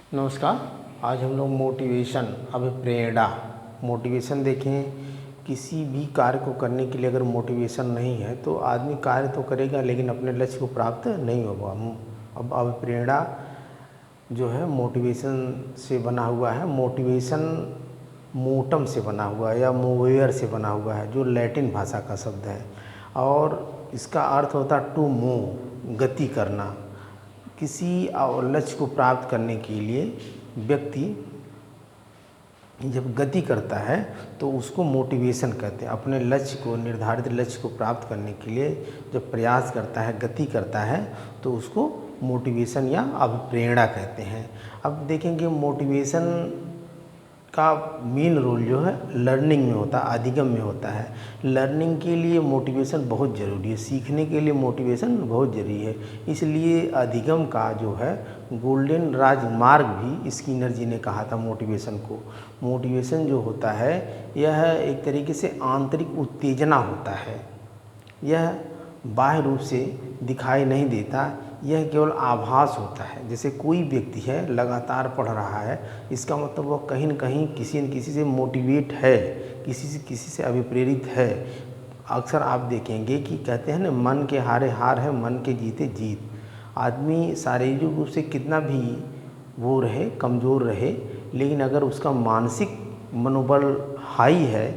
नमस्कार। आज हम लोग मोटिवेशन अभिप्रेरणा मोटिवेशन देखें। किसी भी कार्य को करने के लिए अगर मोटिवेशन नहीं है तो आदमी कार्य तो करेगा लेकिन अपने लक्ष्य को प्राप्त नहीं होगा। अब अभिप्रेरणा जो है मोटिवेशन से बना हुआ है। मोटिवेशन मोटम से बना हुआ है या मोवेयर से बना हुआ है, जो लैटिन भाषा का शब्द है और इसका अर्थ होता है टू मूव, गति करना। किसी लक्ष्य को प्राप्त करने के लिए व्यक्ति जब गति करता है तो उसको मोटिवेशन कहते हैं। अपने लक्ष्य को, निर्धारित लक्ष्य को प्राप्त करने के लिए जब प्रयास करता है, गति करता है, तो उसको मोटिवेशन या अभिप्रेरणा कहते हैं। अब देखेंगे मोटिवेशन का मेन रोल जो है लर्निंग में होता है, अधिगम में होता है। लर्निंग के लिए मोटिवेशन बहुत ज़रूरी है, सीखने के लिए मोटिवेशन बहुत ज़रूरी है। इसलिए अधिगम का जो है गोल्डन राजमार्ग भी स्किनर जी ने कहा था मोटिवेशन को। मोटिवेशन जो होता है यह एक तरीके से आंतरिक उत्तेजना होता है। यह बाह्य रूप से दिखाई नहीं देता, यह केवल आभास होता है। जैसे कोई व्यक्ति है लगातार पढ़ रहा है, इसका मतलब वह कहीं न कहीं किसी न किसी से मोटिवेट है, किसी से अभिप्रेरित है। अक्सर आप देखेंगे कि कहते हैं ना, मन के हारे हार है, मन के जीते जीत। आदमी शारीरिक रूप से कितना भी वो रहे, कमज़ोर रहे, लेकिन अगर उसका मानसिक मनोबल हाई है,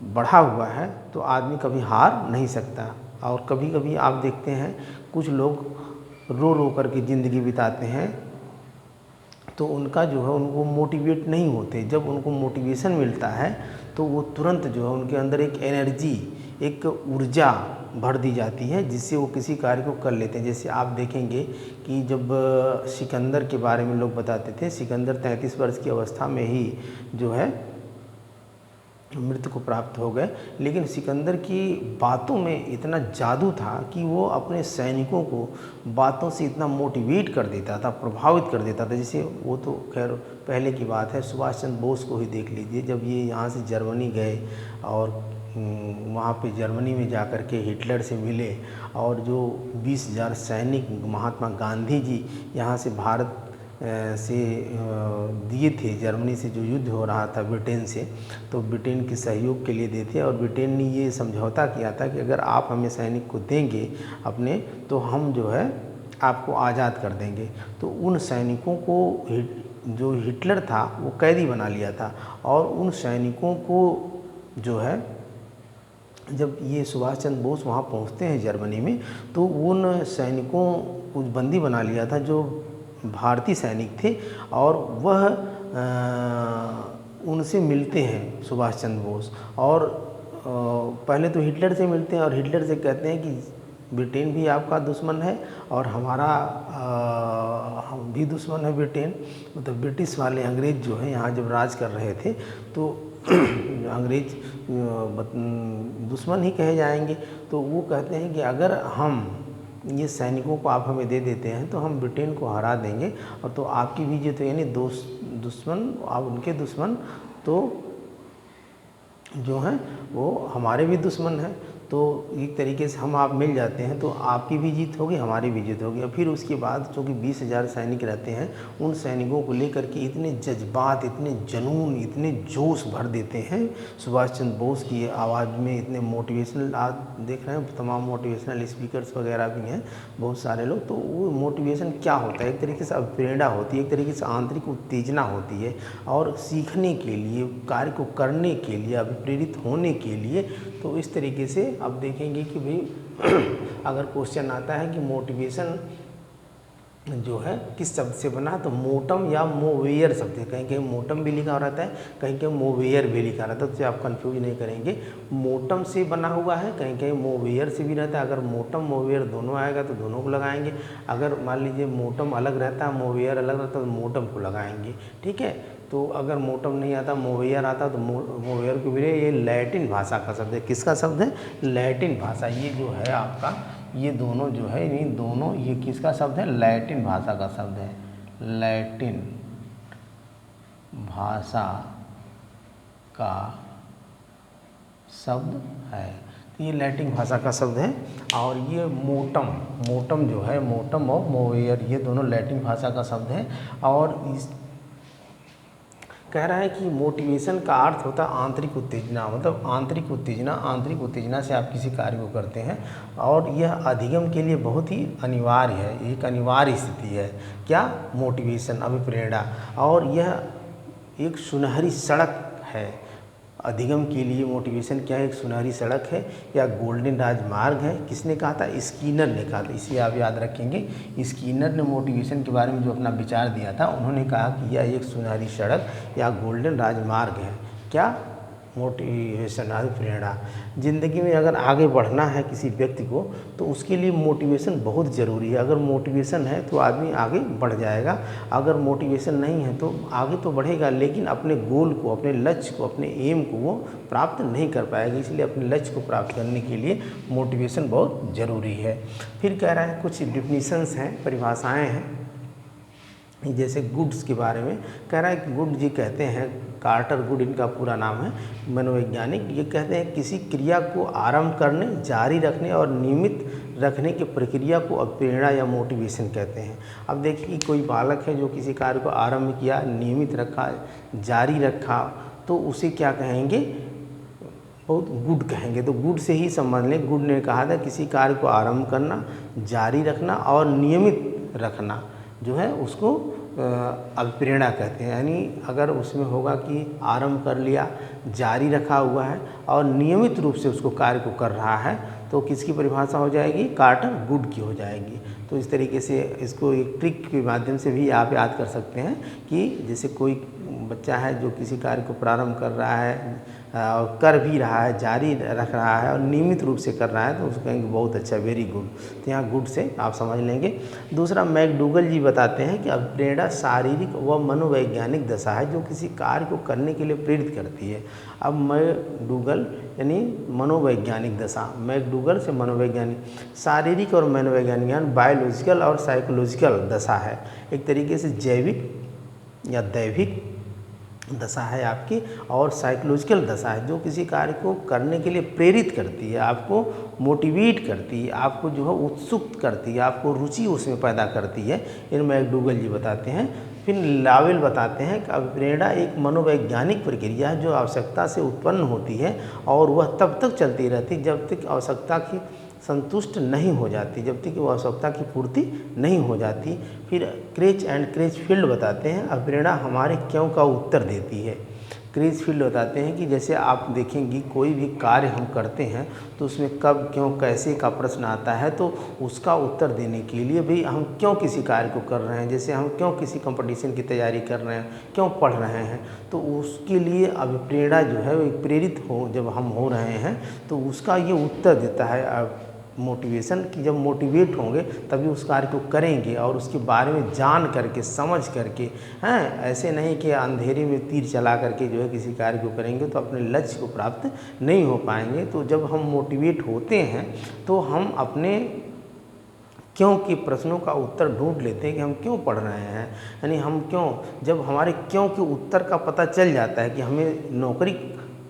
बढ़ा हुआ है, तो आदमी कभी हार नहीं सकता। और कभी कभी आप देखते हैं कुछ लोग रो रो करके ज़िंदगी बिताते हैं, तो उनका जो है उनको मोटिवेट नहीं होते। जब उनको मोटिवेशन मिलता है तो वो तुरंत जो है उनके अंदर एक एनर्जी, एक ऊर्जा भर दी जाती है, जिससे वो किसी कार्य को कर लेते हैं। जैसे आप देखेंगे कि जब सिकंदर के बारे में लोग बताते थे, सिकंदर 33 वर्ष की अवस्था में ही जो है मृत्यु को प्राप्त हो गए, लेकिन सिकंदर की बातों में इतना जादू था कि वो अपने सैनिकों को बातों से इतना मोटिवेट कर देता था, प्रभावित कर देता था। जैसे वो तो खैर पहले की बात है, सुभाष चंद्र बोस को ही देख लीजिए। जब ये यहाँ से जर्मनी गए और वहाँ पे जर्मनी में जाकर के हिटलर से मिले, और जो 20,000 सैनिक महात्मा गांधी जी यहाँ से भारत से दिए थे, जर्मनी से जो युद्ध हो रहा था ब्रिटेन से, तो ब्रिटेन के सहयोग के लिए देते। और ब्रिटेन ने ये समझौता किया था कि अगर आप हमें सैनिक को देंगे अपने, तो हम जो है आपको आज़ाद कर देंगे। तो उन सैनिकों को जो हिटलर था वो कैदी बना लिया था, और उन सैनिकों को जो है जब ये सुभाष चंद्र बोस वहाँ पहुँचते हैं जर्मनी में, तो उन सैनिकों को बंदी बना लिया था जो भारतीय सैनिक थे। और वह उनसे मिलते हैं सुभाष चंद्र बोस, और पहले तो हिटलर से मिलते हैं और हिटलर से कहते हैं कि ब्रिटेन भी आपका दुश्मन है और हमारा हम भी दुश्मन है ब्रिटेन। मतलब ब्रिटिश वाले अंग्रेज़ जो है यहाँ जब राज कर रहे थे, तो अंग्रेज दुश्मन ही कहे जाएंगे। तो वो कहते हैं कि अगर हम ये सैनिकों को आप हमें दे देते हैं तो हम ब्रिटेन को हरा देंगे, और तो आपकी भी जीत, यानी दुश्मन आप उनके दुश्मन तो जो हैं वो हमारे भी दुश्मन हैं। तो एक तरीके से हम आप मिल जाते हैं तो आपकी भी जीत होगी, हमारी भी जीत होगी। और फिर उसके बाद चूँकि 20,000 सैनिक रहते हैं, उन सैनिकों को लेकर के इतने जज्बात, इतने जुनून, इतने जोश भर देते हैं सुभाष चंद्र बोस की आवाज़ में। इतने मोटिवेशनल, आप देख रहे हैं तमाम मोटिवेशनल स्पीकर्स वगैरह भी हैं बहुत सारे लोग। तो वो मोटिवेशन क्या होता है? एक तरीके से प्रेरणा होती है, एक तरीके से आंतरिक उत्तेजना होती है, और सीखने के लिए, कार्य को करने के लिए, अभिप्रेरित होने के लिए। तो इस तरीके से अब देखेंगे कि भाई अगर क्वेश्चन आता है कि मोटिवेशन जो है किस शब्द से बना, तो मोटम या मोवेयर शब्द है। कहीं कहीं मोटम भी लिखा रहता है, कहीं कहीं मोवेयर भी लिखा रहता है, तो आप कंफ्यूज नहीं करेंगे। मोटम से बना हुआ है, कहीं कहीं मोवेयर से भी रहता है। अगर मोटम मोवेयर दोनों आएगा तो दोनों को लगाएंगे। अगर मान लीजिए मोटम अलग रहता है, मोवेयर अलग रहता है, तो मोटम को लगाएंगे। ठीक है। तो अगर मोटम नहीं आता, मोवेयर आता, तो मोवेयर को भी। ये लैटिन भाषा का शब्द है। किसका शब्द है? लैटिन भाषा। ये जो है आपका, ये दोनों जो है, ये दोनों, ये किसका शब्द है? लैटिन भाषा का शब्द है। लैटिन भाषा का शब्द है। ये लैटिन भाषा का शब्द है। और ये मोटम, मोटम जो है, मोटम और मोवेयर, ये दोनों लैटिन भाषा का शब्द है। और इस कह रहा है कि मोटिवेशन का अर्थ होता है आंतरिक उत्तेजना, मतलब आंतरिक उत्तेजना, आंतरिक उत्तेजना से आप किसी कार्य को करते हैं और यह अधिगम के लिए बहुत ही अनिवार्य है, एक अनिवार्य स्थिति है। क्या? मोटिवेशन, अभिप्रेरणा। और यह एक सुनहरी सड़क है अधिगम के लिए। मोटिवेशन क्या है? एक सुनहरी सड़क है या गोल्डन राजमार्ग है। किसने कहा था? स्किनर ने कहा था, इसे आप याद रखेंगे। स्किनर ने मोटिवेशन के बारे में जो अपना विचार दिया था, उन्होंने कहा कि यह एक सुनहरी सड़क या गोल्डन राजमार्ग है। क्या? मोटिवेशन, अभिप्रेरणा। ज़िंदगी में अगर आगे बढ़ना है किसी व्यक्ति को तो उसके लिए मोटिवेशन बहुत ज़रूरी है। अगर मोटिवेशन है तो आदमी आगे बढ़ जाएगा, अगर मोटिवेशन नहीं है तो आगे तो बढ़ेगा लेकिन अपने गोल को, अपने लक्ष्य को, अपने एम को वो प्राप्त नहीं कर पाएगा। इसलिए अपने लक्ष्य को प्राप्त करने के लिए मोटिवेशन बहुत ज़रूरी है। फिर कह रहा है कुछ डिफिनीशंस हैं, परिभाषाएँ हैं, जैसे गुड्स के बारे में कह रहा है कि गुड जी कहते हैं, कार्टर गुड इनका पूरा नाम है, मनोवैज्ञानिक। ये कहते हैं किसी क्रिया को आरंभ करने, जारी रखने और नियमित रखने की प्रक्रिया को प्रेरणा या मोटिवेशन कहते हैं। अब देखिए कोई बालक है जो किसी कार्य को आरंभ किया, नियमित रखा, जारी रखा, तो उसे क्या कहेंगे? बहुत गुड कहेंगे। तो गुड से ही समझ लें। गुड ने कहा था किसी कार्य को आरंभ करना, जारी रखना और नियमित रखना जो है उसको अभिप्रेरणा कहते हैं। यानी अगर उसमें होगा कि आरंभ कर लिया, जारी रखा हुआ है और नियमित रूप से उसको कार्य को कर रहा है तो किसकी परिभाषा हो जाएगी? कार्टर गुड की हो जाएगी। तो इस तरीके से इसको एक ट्रिक के माध्यम से भी आप याद कर सकते हैं कि जैसे कोई बच्चा है जो किसी कार्य को प्रारंभ कर रहा है और कर भी रहा है, जारी रख रहा है और नियमित रूप से कर रहा है तो उसको कहेंगे बहुत अच्छा, वेरी गुड। तो यहाँ गुड से आप समझ लेंगे। दूसरा, मैकडूगल जी बताते हैं कि अभिप्रेरणा शारीरिक व मनोवैज्ञानिक दशा है जो किसी कार्य को करने के लिए प्रेरित करती है। अब मैकडूगल यानी मनोवैज्ञानिक दशा, मैकडूगल से मनोवैज्ञानिक, शारीरिक और मनोवैज्ञानिक यानी बायोलॉजिकल और साइकोलॉजिकल दशा है। एक तरीके से जैविक या दैविक दशा है आपकी और साइकोलॉजिकल दशा है जो किसी कार्य को करने के लिए प्रेरित करती है, आपको मोटिवेट करती है, आपको जो है उत्सुक करती है, आपको रुचि उसमें पैदा करती है। इन मैकडूगल जी बताते हैं। फिर लावेल बताते हैं कि अभिप्रेरणा एक मनोवैज्ञानिक प्रक्रिया है जो आवश्यकता से उत्पन्न होती है और वह तब तक चलती रहती जब तक आवश्यकता की संतुष्ट नहीं हो जाती, जब तक वो आवश्यकता की पूर्ति नहीं हो जाती। फिर क्रेच एंड क्रेचफील्ड बताते हैं अभिप्रेरणा हमारे क्यों का उत्तर देती है। क्रेचफील्ड बताते हैं कि जैसे आप देखेंगे कोई भी कार्य हम करते हैं तो उसमें कब, क्यों, कैसे का प्रश्न आता है तो उसका उत्तर देने के लिए भी हम क्यों किसी कार्य को कर रहे हैं, जैसे हम क्यों किसी कंपटीशन की तैयारी कर रहे हैं, क्यों पढ़ रहे हैं, तो उसके लिए अभिप्रेरणा जो है वो प्रेरित हो जब हम हो रहे हैं तो उसका ये उत्तर देता है मोटिवेशन कि जब मोटिवेट होंगे तभी उस कार्य को करेंगे और उसके बारे में जान करके, समझ करके, हैं, ऐसे नहीं कि अंधेरे में तीर चला करके जो है किसी कार्य को करेंगे तो अपने लक्ष्य को प्राप्त नहीं हो पाएंगे। तो जब हम मोटिवेट होते हैं तो हम अपने क्यों के प्रश्नों का उत्तर ढूंढ लेते हैं कि हम क्यों पढ़ रहे हैं, यानी हम क्यों, जब हमारे क्यों के उत्तर का पता चल जाता है कि हमें नौकरी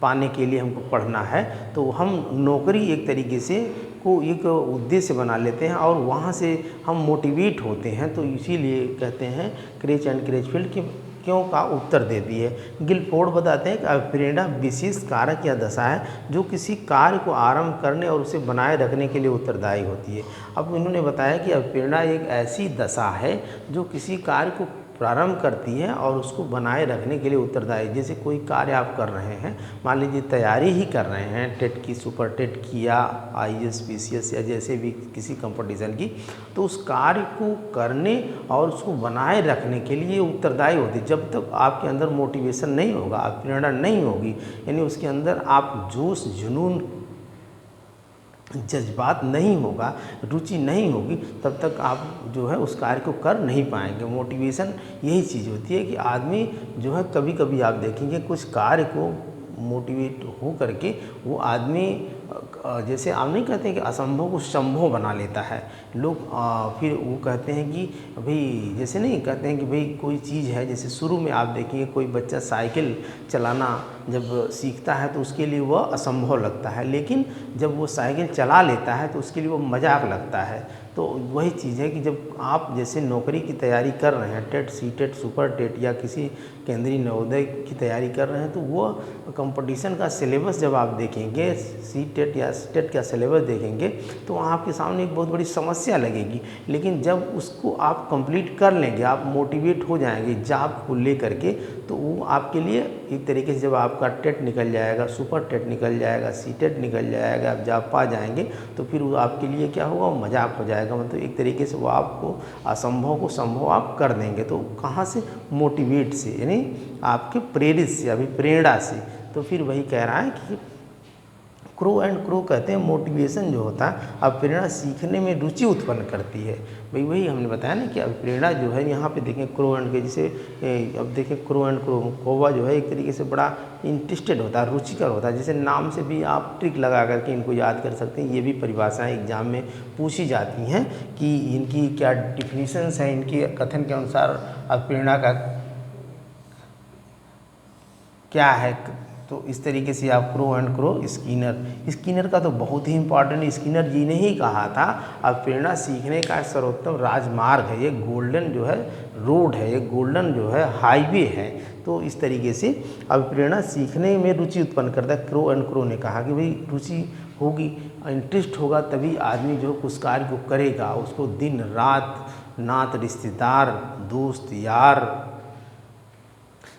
पाने के लिए हमको पढ़ना है तो हम नौकरी एक तरीके से को एक उद्देश्य बना लेते हैं और वहाँ से हम मोटिवेट होते हैं। तो इसीलिए कहते हैं क्रेच एंड क्रेचफील्ड कि क्यों का उत्तर देती है। गिलफोर्ड बताते हैं कि अभिप्रेरणा विशेष कारक या दशा है जो किसी कार्य को आरंभ करने और उसे बनाए रखने के लिए उत्तरदायी होती है। अब इन्होंने बताया कि अभिप्रेरणा एक ऐसी दशा है जो किसी कार्य को प्रारंभ करती है और उसको बनाए रखने के लिए उत्तरदायी। जैसे कोई कार्य आप कर रहे हैं, मान लीजिए तैयारी ही कर रहे हैं टेट की, सुपर टेट की या IAS PCS या जैसे भी किसी कंपटीशन की, तो उस कार्य को करने और उसको बनाए रखने के लिए उत्तरदायी होती है। जब तक आपके अंदर मोटिवेशन नहीं होगा, प्रेरणा नहीं होगी, यानी उसके अंदर आप जोश, जुनून, जज्बात नहीं होगा, रुचि नहीं होगी, तब तक आप जो है उस कार्य को कर नहीं पाएंगे। मोटिवेशन यही चीज़ होती है कि आदमी जो है कभी कभी आप देखेंगे कुछ कार्य को मोटिवेट हो करके वो आदमी जैसे आप नहीं कहते हैं कि असंभव को संभव बना लेता है। लोग फिर वो कहते हैं कि भाई जैसे नहीं कहते हैं कि भाई कोई चीज़ है, जैसे शुरू में आप देखेंगे कोई बच्चा साइकिल चलाना जब सीखता है तो उसके लिए वह असंभव लगता है, लेकिन जब वो साइकिल चला लेता है तो उसके लिए वो मजाक लगता है। तो वही चीज़ है कि जब आप जैसे नौकरी की तैयारी कर रहे हैं, टेट, सीटेट, सुपर टेट या किसी केंद्रीय नवोदय की तैयारी कर रहे हैं, तो वो कंपटीशन का सिलेबस जब आप देखेंगे, सीटेट या स्टेट का सिलेबस देखेंगे, तो वहाँ आपके सामने एक बहुत बड़ी समस्या लगेगी। लेकिन जब उसको आप कंप्लीट कर लेंगे, आप मोटिवेट हो जाएंगे जॉब को ले करके, तो वो आपके लिए एक तरीके से जब आपका टेट निकल जाएगा, सुपर टेट निकल जाएगा, सीटेट निकल जाएगा, आप जॉब पा जाएंगे, तो फिर वो आपके लिए क्या होगा, मजाक हो जाएगा। मतलब एक तरीके से वो आपको असंभव को संभव आप कर देंगे। तो कहाँ से? मोटिवेट से, यानी आपके प्रेरित से, अभिप्रेरणा से। तो फिर वही कह रहा है कि क्रो एंड क्रो कहते हैं मोटिवेशन जो होता है, अब प्रेरणा सीखने में रुचि उत्पन्न करती है। भाई वही हमने बताया ना कि अब प्रेरणा जो है यहाँ पे देखें क्रो एंड के, जैसे अब देखें क्रो एंड क्रो, कौवा जो है एक तरीके से बड़ा इंटरेस्टेड होता है, रुचिकर होता है। जैसे नाम से भी आप ट्रिक लगा करके इनको याद कर सकते हैं। ये भी परिभाषाएं एग्जाम में पूछी जाती हैं कि इनकी क्या डिफिनीशंस हैं, इनके कथन के अनुसार अब प्रेरणा का क्या है। तो इस तरीके से आप क्रो एंड क्रो, स्किनर का तो बहुत ही इंपॉर्टेंट, स्किनर जी ने ही कहा था अब प्रेरणा सीखने का सर्वोत्तम राजमार्ग है, ये गोल्डन जो है रोड है, ये गोल्डन जो है हाईवे है। तो इस तरीके से अब प्रेरणा सीखने में रुचि उत्पन्न करता है। क्रो एंड क्रो ने कहा कि भाई रुचि होगी, इंटरेस्ट होगा, तभी आदमी जो उस कार्य को करेगा। उसको दिन रात, नात, रिश्तेदार, दोस्त, यार,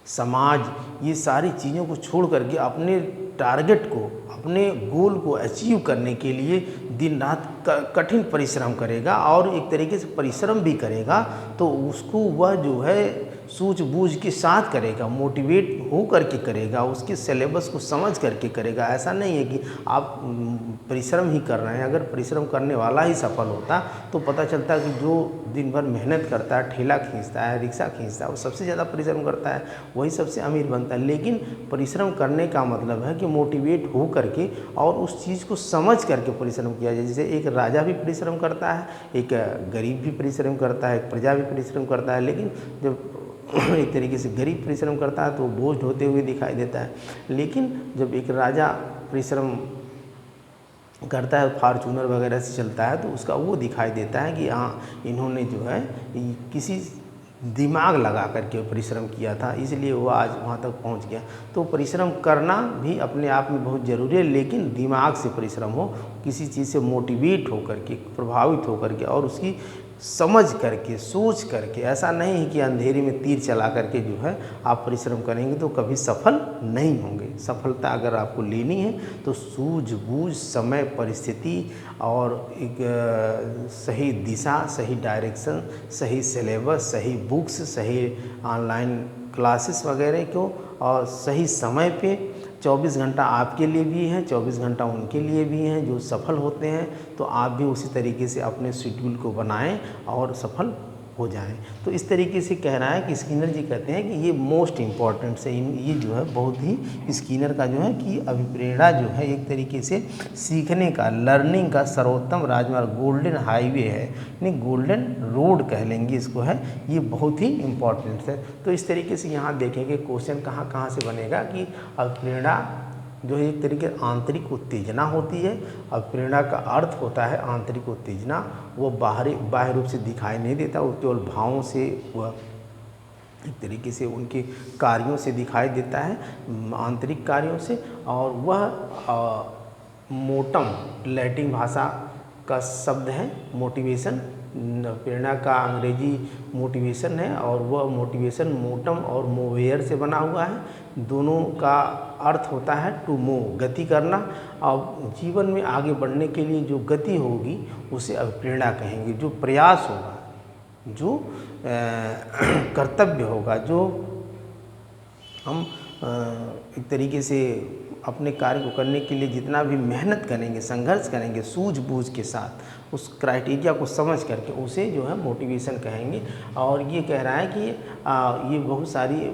समाज, ये सारी चीज़ों को छोड़ करके अपने टारगेट को, अपने गोल को अचीव करने के लिए दिन रात कठिन परिश्रम करेगा, और एक तरीके से परिश्रम भी करेगा तो उसको वह जो है सूझबूझ के साथ करेगा, मोटिवेट हो करके करेगा, उसके सिलेबस को समझ करके करेगा। ऐसा नहीं है कि आप परिश्रम ही कर रहे हैं। अगर परिश्रम करने वाला ही सफल होता तो पता चलता कि जो दिन भर मेहनत करता है, ठेला खींचता है, रिक्शा खींचता है, वो सबसे ज़्यादा परिश्रम करता है, वही सबसे अमीर बनता है। लेकिन परिश्रम करने का मतलब है कि मोटिवेट हो करके और उस चीज़ को समझ करके परिश्रम किया जाए। जैसे एक राजा भी परिश्रम करता है, एक गरीब भी परिश्रम करता है, एक प्रजा भी परिश्रम करता है। लेकिन जब एक तरीके से गरीब परिश्रम करता है तो बोझ ढोते हुए दिखाई देता है, लेकिन जब एक राजा परिश्रम करता है, फॉर्चूनर वगैरह से चलता है, तो उसका वो दिखाई देता है कि हाँ इन्होंने जो है किसी दिमाग लगा करके परिश्रम किया था, इसलिए वो आज वहाँ तक पहुँच गया। तो परिश्रम करना भी अपने आप में बहुत ज़रूरी है, लेकिन दिमाग से परिश्रम हो, किसी चीज़ से मोटिवेट होकर के, प्रभावित होकर के, और उसकी समझ करके, सोच करके। ऐसा नहीं है कि अंधेरे में तीर चला करके जो है आप परिश्रम करेंगे तो कभी सफल नहीं होंगे। सफलता अगर आपको लेनी है तो सूझबूझ, समय, परिस्थिति और एक सही दिशा, सही डायरेक्शन, सही सिलेबस, सही बुक्स, सही ऑनलाइन क्लासेस वगैरह को, और सही समय पे 24 घंटा आपके लिए भी है, 24 घंटा उनके लिए भी हैं जो सफल होते हैं। तो आप भी उसी तरीके से अपने शेड्यूल को बनाएं और सफल हो जाएं। तो इस तरीके से कह रहा है कि स्किनर जी कहते हैं कि ये मोस्ट इम्पॉर्टेंट से, ये जो है बहुत ही स्किनर का जो है कि अभिप्रेरणा जो है एक तरीके से सीखने का, लर्निंग का सर्वोत्तम राजमार्ग, गोल्डन हाईवे है, यानी गोल्डन रोड कह लेंगे इसको, है ये बहुत ही इम्पॉर्टेंट है। तो इस तरीके से यहाँ देखेंगे क्वेश्चन कहाँ कहाँ से बनेगा कि अभिप्रेरणा जो है एक तरीके आंतरिक उत्तेजना होती है। अब प्रेरणा का अर्थ होता है आंतरिक उत्तेजना, वो बाहरी रूप से दिखाई नहीं देता, वो केवल भावों से, वह एक तरीके से उनके कार्यों से दिखाई देता है, आंतरिक कार्यों से। और वह मोटम लैटिन भाषा का शब्द है मोटिवेशन, प्रेरणा का अंग्रेजी मोटिवेशन है, और वह मोटिवेशन मोटम और मोवेयर से बना हुआ है। दोनों का अर्थ होता है टू मूव, गति करना, और जीवन में आगे बढ़ने के लिए जो गति होगी उसे अभिप्रेरणा कहेंगे। जो प्रयास होगा, जो कर्तव्य होगा, जो हम एक तरीके से अपने कार्य को करने के लिए जितना भी मेहनत करेंगे, संघर्ष करेंगे सूझबूझ के साथ, उस क्राइटेरिया को समझ करके, उसे जो है मोटिवेशन कहेंगे। और ये कह रहा है कि ये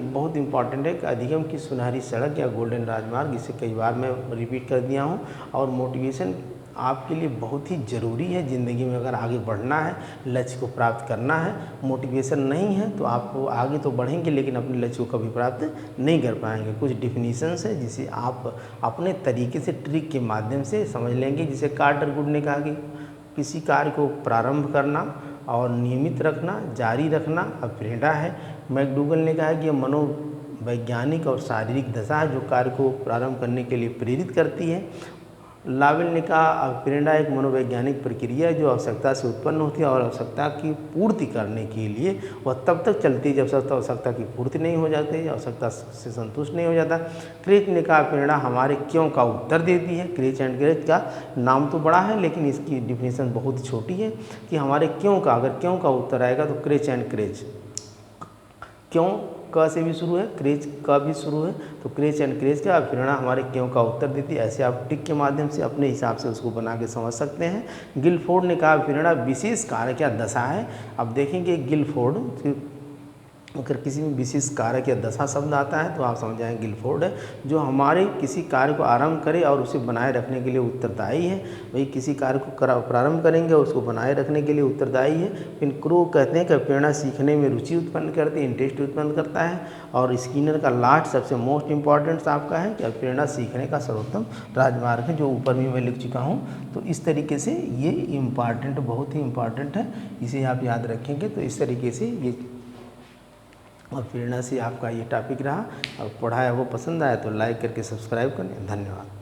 बहुत इम्पॉर्टेंट है कि अधिगम की सुनहरी सड़क या गोल्डन राजमार्ग, इसे कई बार मैं रिपीट कर दिया हूँ। और मोटिवेशन आपके लिए बहुत ही ज़रूरी है ज़िंदगी में। अगर आगे बढ़ना है, लक्ष्य को प्राप्त करना है, मोटिवेशन नहीं है तो आप आगे तो बढ़ेंगे लेकिन अपने लक्ष्य को कभी प्राप्त नहीं कर पाएंगे। कुछ डिफिनीशंस है जिसे आप अपने तरीके से, ट्रिक के माध्यम से समझ लेंगे। जिसे कार्टर गुड ने कहा कि किसी कार्य को प्रारंभ करना और नियमित रखना, जारी रखना प्रेरणा है। मैकडूगल ने कहा कि यह मनोवैज्ञानिक और शारीरिक दशा है जो कार्य को प्रारंभ करने के लिए प्रेरित करती है। लावेल ने कहा प्रेरणा एक मनोवैज्ञानिक प्रक्रिया है जो आवश्यकता से उत्पन्न होती है और आवश्यकता की पूर्ति करने के लिए वह तब तक चलती है जब तक आवश्यकता की पूर्ति नहीं हो जाती, आवश्यकता से संतुष्ट नहीं हो जाता। क्रेच ने कहा प्रेरणा हमारे क्यों का उत्तर देती है। क्रेच एंड क्रेच का नाम तो बड़ा है लेकिन इसकी डिफिनीशन बहुत छोटी है कि हमारे क्यों का, अगर क्यों का उत्तर आएगा तो क्रेच एंड क्रेच, क्यों क से भी शुरू है, क्रेच का भी शुरू है, तो क्रेच एंड क्रेच का प्रेरणा हमारे क्यों का उत्तर देती है। ऐसे आप टिक के माध्यम से अपने हिसाब से उसको बना के समझ सकते हैं। गिलफोर्ड ने कहा प्रेरणा विशेष कार्य या दशा है। अब देखेंगे गिलफोर्ड, अगर किसी में विशेष कारक या दशा शब्द आता है तो आप समझ जाएंगे गिलफोर्ड है, जो हमारे किसी कार्य को आरंभ करे और उसे बनाए रखने के लिए उत्तरदायी है। वही किसी कार्य को प्रारंभ करेंगे और उसको बनाए रखने के लिए उत्तरदायी है। फिर क्रो कहते हैं कि प्रेरणा सीखने में रुचि उत्पन्न करती है, इंटरेस्ट उत्पन्न करता है। और स्किनर का लास्ट सबसे मोस्ट इंपॉर्टेंट आपका है कि प्रेरणा सीखने का सर्वोत्तम राजमार्ग है, जो ऊपर भी मैं लिख चुका हूँ। तो इस तरीके से ये इम्पॉर्टेंट, बहुत ही इम्पॉर्टेंट है, इसे आप याद रखेंगे। तो इस तरीके से ये और प्रेरणा से आपका ये टॉपिक रहा। और पढ़ाया वो पसंद आया तो लाइक करके सब्सक्राइब करें। धन्यवाद।